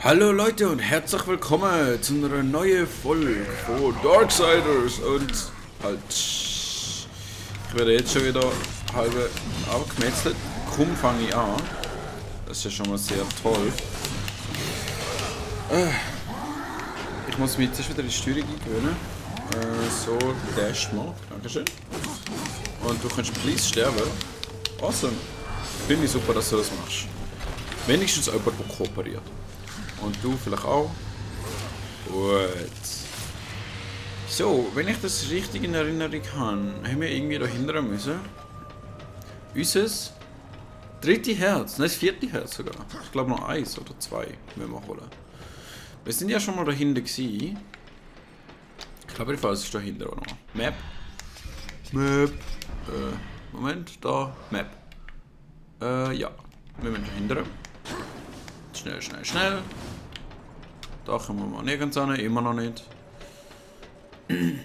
Hallo Leute und herzlich willkommen zu einer neuen Folge von Darksiders und halt, ich werde jetzt schon wieder halbe abgemetzelt. Kaum fange ich an. Das ist ja schon mal sehr toll. Ich muss mich jetzt wieder in die Steuerung gewöhnen. So, dash mal, dankeschön. Und du kannst please sterben. Awesome. Finde ich super, dass du das machst. Wenigstens jemand, der kooperiert. Und du vielleicht auch. Gut. So, wenn ich das richtig in Erinnerung habe, haben wir irgendwie da hindern müssen. Unseres dritte Herz, nein, das vierte Herz sogar. Ich glaube noch eins oder zwei müssen wir holen. Wir sind ja schon mal dahinter gewesen. Ich glaube, jedenfalls ist dahinter auch noch. Map. Map. Moment, da. Map. Ja. Wir müssen dahinter. Schnell, schnell, schnell. Da kommen wir mal nirgends hin, immer noch nicht. Und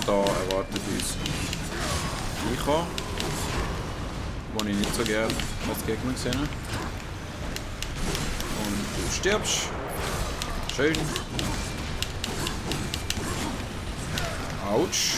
da erwartet uns Viecher, die ich nicht so gerne als Gegner gesehen habe. Und du stirbst. Schön. Autsch.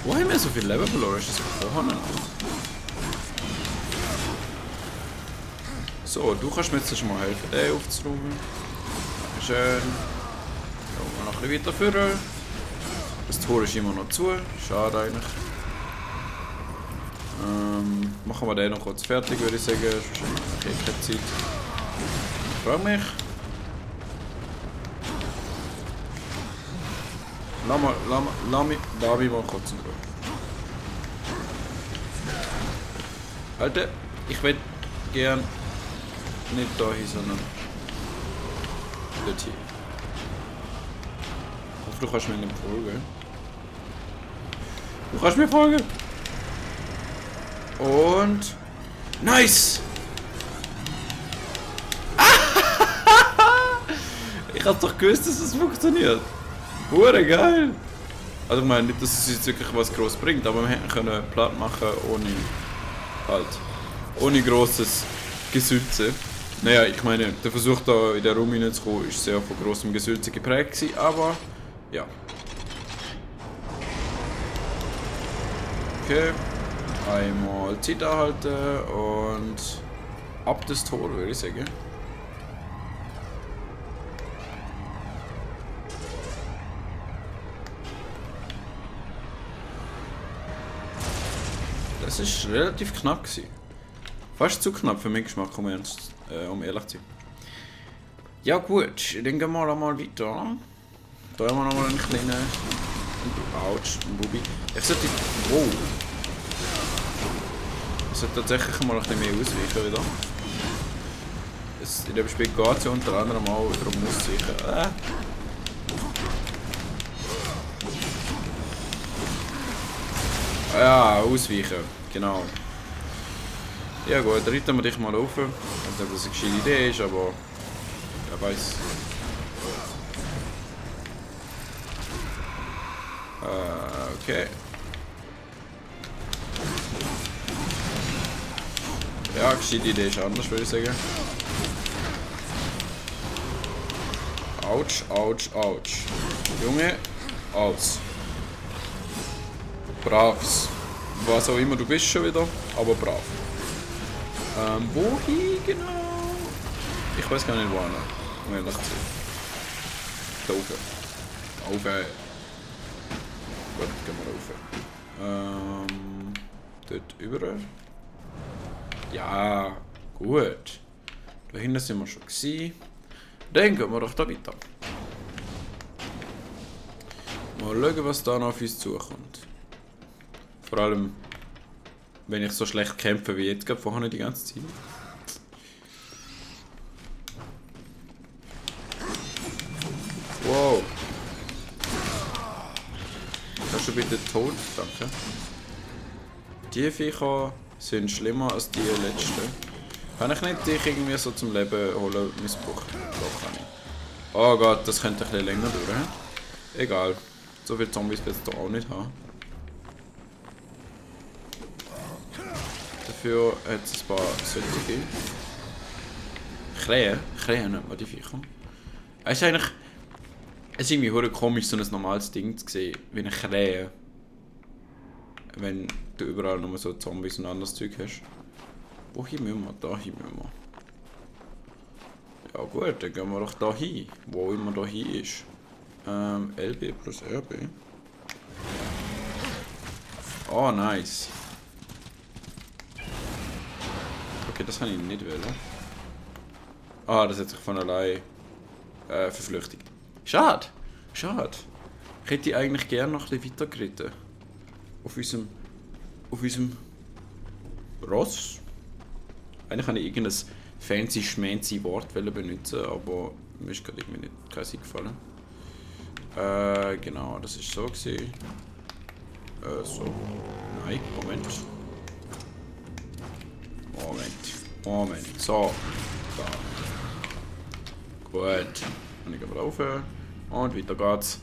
Wo haben wir so viel Leben verloren? Ist das vorher noch? So, du kannst mir jetzt schon mal helfen, den aufzuräumen. Dankeschön. Schauen wir noch ein bisschen weiter vorne. Das Tor ist immer noch zu. Schade eigentlich. Machen wir den noch kurz fertig, würde ich sagen. Sonst haben wir keine Zeit. Ich frage mich. Lass mich mal kurz in Ruhe. Alter, ich will gern nicht da hin, sondern dort hin. Ich hoffe, du kannst mir nicht folgen. Du kannst mir folgen! Und... Nice! Ich hab doch gewusst, dass es funktioniert. Hure geil! Also ich meine nicht, dass es jetzt wirklich was gross bringt, aber wir hätten können platt machen ohne grosses Gesülze. Naja, ich meine, der Versuch da in den Raum hineinzukommen ist sehr von grossem Gesülze geprägt gewesen, aber ja. Okay, einmal Zeit anhalten und ab das Tor, würde ich sagen. Das ist relativ knapp gewesen. Fast zu knapp für meinen Geschmack, um ehrlich zu sein. Ja gut, dann gehen wir mal weiter. Da haben wir noch mal einen kleinen... Autsch, ein Bubi. Ich sollte... Wow. Ich sollte tatsächlich mal ein bisschen mehr ausweichen wieder. In dem Spiel geht es ja unter anderem auch darum auszuweichen. Ja, ausweichen, genau. Ja gut, reiten wir dich mal auf. Ich weiß nicht, ob das eine gescheite Idee ist, aber wer weiß. Okay. Ja, gescheite Idee ist anders, würde ich sagen. Autsch, Autsch, Autsch. Junge, aus. Bravs. Was auch immer du bist schon wieder, aber brav. Wohin genau? Ich weiß gar nicht wo, um ehrlich zu sein. Da oben. Da oben. Gut, gehen wir rauf. Dort über. Ja, gut. Da hinten sind wir schon gewesen. Dann gehen wir doch da weiter. Mal schauen, was da noch auf uns zukommt. Vor allem, wenn ich so schlecht kämpfe wie jetzt gerade vorhin die ganze Zeit. Wow. Kannst du bitte tot? Danke. Die Viecher sind schlimmer als die letzten. Kann ich nicht dich irgendwie so zum Leben holen, missbrauchen? Doch, kann ich. Oh Gott, das könnte ein bisschen länger dauern. Egal. So viele Zombies wird es da auch nicht haben. Dafür hat es ein paar solche. Krähen nennt man die Viecher. Es ist eigentlich... Es ist irgendwie verdammt komisch, so ein normales Ding zu sehen, wie eine Krähe. Wenn du überall nur so Zombies und anderes Zeug hast. Wohin müssen wir? Da hin müssen wir. Ja gut, dann gehen wir doch da hin. Wo immer da hin ist. LB plus RB. Oh, nice. Okay, das kann ich nicht wählen. Ah, das hat sich von allein verflüchtigt. Schade. Schade. Ich hätte eigentlich gerne noch ein bisschen weitergeritten. Auf unserem Ross. Eigentlich kann ich irgendein fancy schmancy Wort benutzen, aber mir ist gerade irgendwie nicht kein eingefallen. Genau, das ist so gewesen. So. Nein, Moment. Moment. So. Da. Gut. Und ich gehe wieder rauf. Und weiter geht's.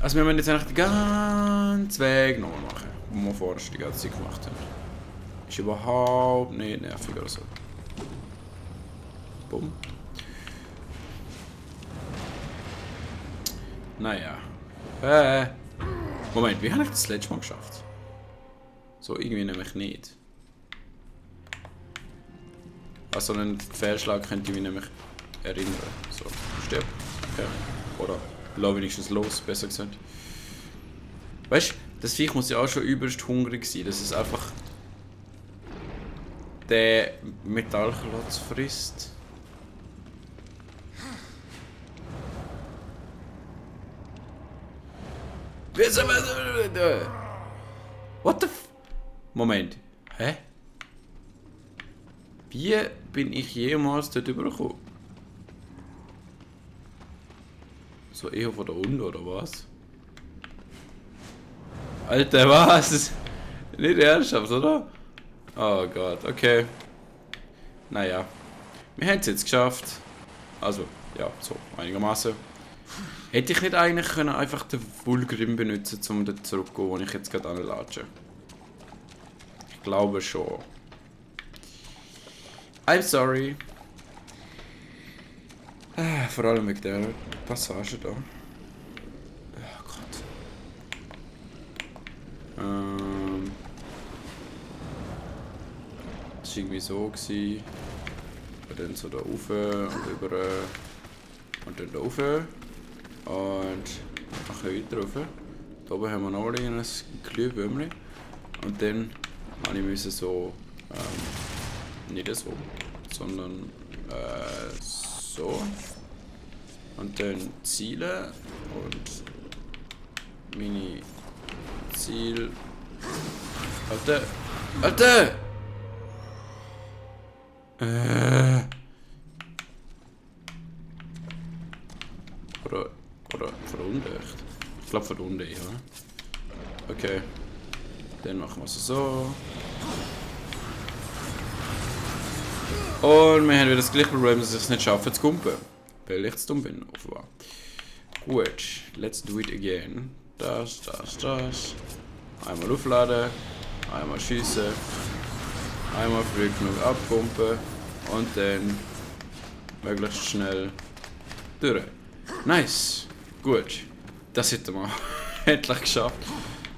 Also wir müssen jetzt eigentlich den ganzen Weg nochmal machen, den wir vorher die ganze Zeit gemacht haben. Ist überhaupt nicht nervig oder so. Bumm. Naja. Moment, wie habe ich das letzte Mal geschafft? So irgendwie nämlich nicht. Also einen Fehlschlag könnte ich mich nämlich erinnern. So, stirb. Okay. Oder lass wenigstens los, besser gesagt. Weißt du, das Viech muss ja auch schon übelst hungrig sein, dass es einfach den Metallklotz frisst. What the f... Moment. Hä? Wie bin ich jemals dort übergekommen? So eher von da unten, oder was? Alter, was? Nicht ernsthaft, oder? Oh Gott, okay. Naja. Wir haben es jetzt geschafft. Also, ja, so einigermaßen. Hätte ich nicht eigentlich können einfach den Vulgrim benutzen, um dort zurückzugehen, wo ich jetzt gerade anlatsche? Ich glaube schon. I'm sorry. Vor allem wegen der Passage da. Oh Gott. Das war irgendwie so gewesen. Und dann so da rauf und über und dann da rauf. Und noch ein weiter rauf. Da oben haben wir noch ein Glühbirnchen. Und dann musste ich so, nicht so, sondern so. Und dann Ziele und meine Ziel. Alter! Alter! Oder von unten echt? Ich glaube von unten, ja. Okay. Dann machen wir es so. Und wir haben wieder das gleiche Problem, dass ich es nicht schaffe zu kumpen. Weil ich zu dumm bin, offenbar. Gut, let's do it again. Das. Einmal aufladen, einmal schießen, einmal früh genug abpumpen und dann möglichst schnell durch. Nice, gut. Das hätten wir endlich geschafft.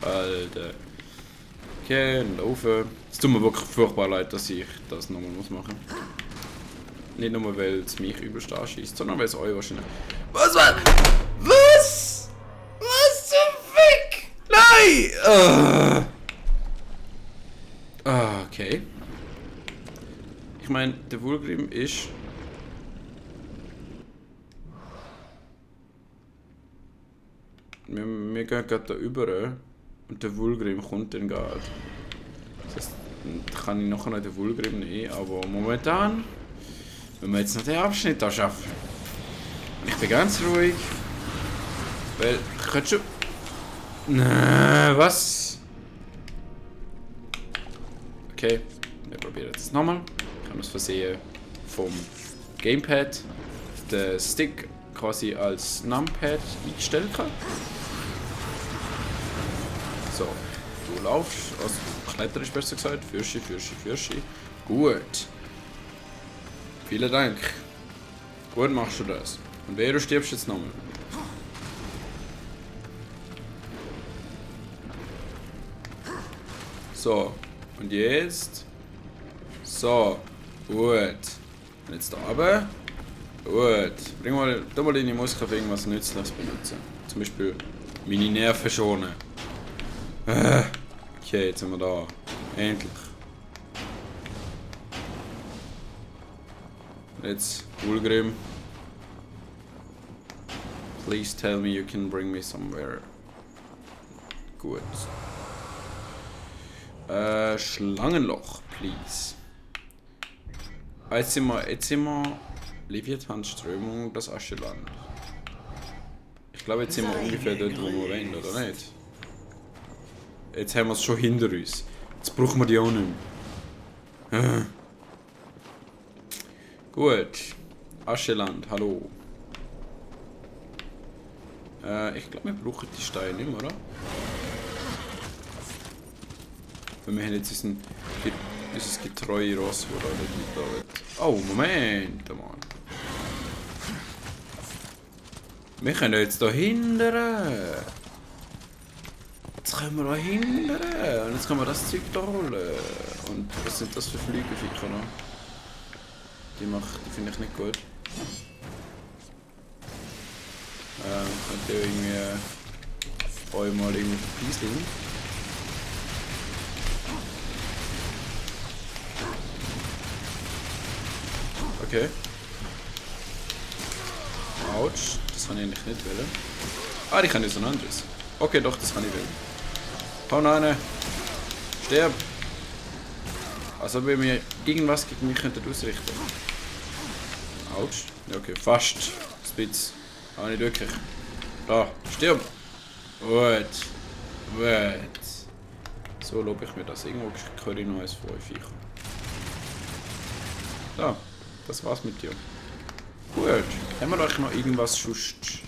Alter. Okay, und rauf. Es tut mir wirklich furchtbar leid, dass ich das nochmal machen muss. Nicht nur, weil es mich übelst anschießt, sondern weil es euch wahrscheinlich... Was war... Was? Was zum Fick? Nein! Okay. Ich meine, der Vulgrim ist... Wir gehen gerade da rüber und der Vulgrim kommt dann gerade. Das heißt, kann ich nachher noch den Vulgrim nehmen, aber momentan... Wenn wir jetzt noch den Abschnitt da schaffen. Ich bin ganz ruhig. Weil ich könnte schon... Nein, was? Okay, wir probieren jetzt nochmal. Ich habe das Versehen vom Gamepad den Stick quasi als Numpad eingestellt. So, du laufst, also kletterst besser gesagt. Fürschi. Gut. Vielen Dank. Gut machst du das. Und wer, du stirbst jetzt nochmal. So. Und jetzt. So. Gut. Und jetzt da oben. Gut. Bring mal, tu mal deine Muskeln für irgendwas Nützliches benutzen. Zum Beispiel meine Nerven schonen. Okay, jetzt sind wir da. Endlich. Jetzt, Ulgrim. Please tell me you can bring me somewhere. Gut. Schlangenloch, please. Jetzt sind wir Leviathan-Strömung, das Ascheland. Ich glaube, jetzt sind wir ungefähr dort, wo wir wollen, oder nicht? Jetzt haben wir es schon hinter uns. Jetzt brauchen wir die auch nicht mehr. Gut. Ascheland, hallo. Ich glaube, wir brauchen die Steine nicht mehr, oder? Weil wir haben jetzt unser getreue Ross, wo da nicht mitläuft. Oh, Moment, Mann. Wir können jetzt da hindern. Jetzt können wir da hindern. Und jetzt können wir das Zeug da holen. Und was sind das für Flügelviecher noch? Die finde ich nicht gut. Könnt ihr irgendwie euch mal irgendwie verpieseln? Okay. Autsch, das kann ich eigentlich nicht wählen. Ah, die kann jetzt ein anderes. Okay, doch, das kann ich wählen. Hau rein. Sterb. Also, wenn wir irgendwas gegen mich könnten ausrichten. Autsch. Ja, okay, fast. Spitz. Aber nicht wirklich. Da, stirb. Gut. Gut. So lobe ich mir das. Irgendwo höre ich noch eins von euch Viecher. Da, das war's mit dir. Gut. Haben wir euch noch irgendwas sonst?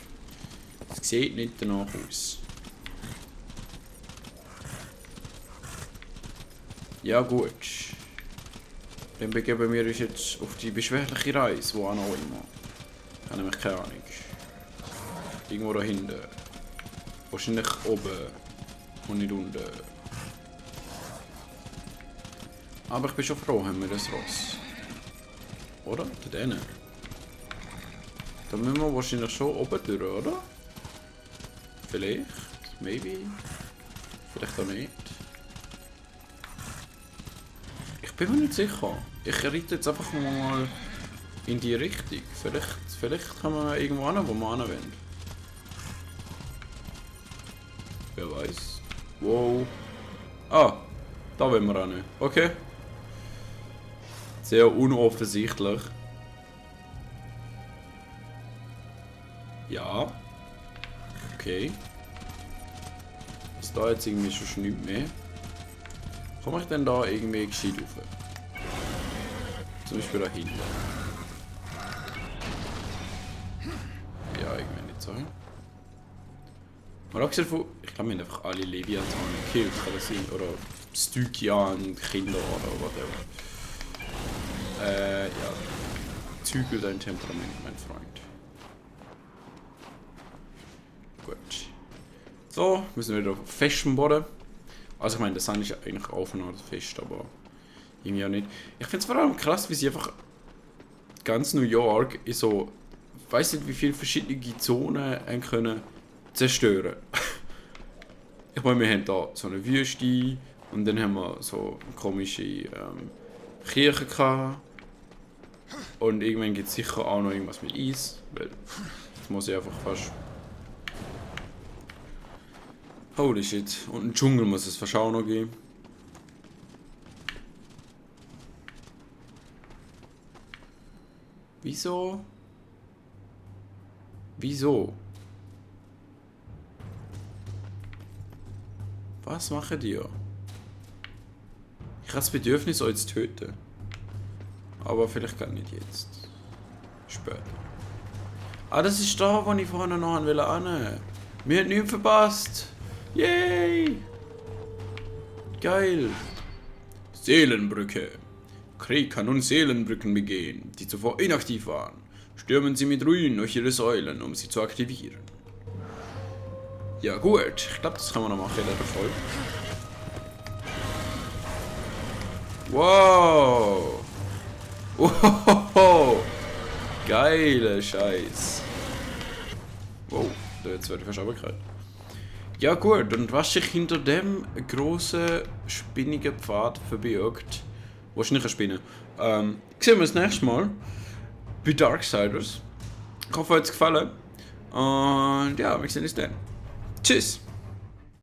Es sieht nicht danach aus. Ja gut. Dann begeben wir uns jetzt auf die beschwerliche Reise, wo auch noch immer. Ich habe nämlich keine Ahnung. Irgendwo da hinten. Wahrscheinlich oben und nicht unten. Aber ich bin schon froh, haben wir das Ross. Oder? Da drinnen. Da müssen wir wahrscheinlich schon oben durch, oder? Vielleicht. Maybe. Vielleicht auch nicht. Ich bin mir nicht sicher. Ich reite jetzt einfach mal in die Richtung. Vielleicht kann man irgendwo hin, wo wir hin wollen. Wer weiß. Wow. Ah, da wollen wir hin. Okay. Sehr unoffensichtlich. Ja. Okay. Ist da jetzt irgendwie schon nichts mehr? Komme ich denn da irgendwie gescheit rauf? Zum Beispiel da hinten. Ja, irgendwie nicht so. Mal abgesehen von, ich glaube, wir haben einfach alle Leviathan gekillt, kann das sein? Oder Stykian, Kinder oder whatever. Ja. Zügel dein Temperament, mein Freund. Gut. So, müssen wir wieder auf festem Boden. Also ich meine, das ist eigentlich auf und fest, aber irgendwie auch nicht. Ich finde es vor allem krass, wie sie einfach ganz New York in so, ich weiß nicht wie viele verschiedene Zonen können zerstören. Ich meine, wir haben da so eine Wüste und dann haben wir so komische Kirchen gehabt. Und irgendwann gibt es sicher auch noch irgendwas mit Eis, weil jetzt muss ich einfach fast... Holy shit, und einen Dschungel muss es fast auch noch geben. Wieso? Wieso? Was machen die? Ich habe das Bedürfnis, euch zu töten. Aber vielleicht gar nicht jetzt. Später. Ah, das ist da, wo ich vorne noch an will. Wir haben nichts verpasst. Yay! Geil! Seelenbrücke. Krieg kann nun Seelenbrücken begehen, die zuvor inaktiv waren. Stürmen Sie mit Ruinen durch Ihre Säulen, um sie zu aktivieren. Ja gut, ich glaube, das kann man noch machen in der Folge. Wow! Wow! Geile Scheiß! Wow, jetzt werde ich fast runtergefallen. Ja gut, und was sich hinter dem grossen, spinnigen Pfad verbirgt, wahrscheinlich eine Spinne, sehen wir das nächste Mal bei Darksiders. Ich hoffe, euch hat es gefallen. Und ja, wir sehen uns dann. Tschüss!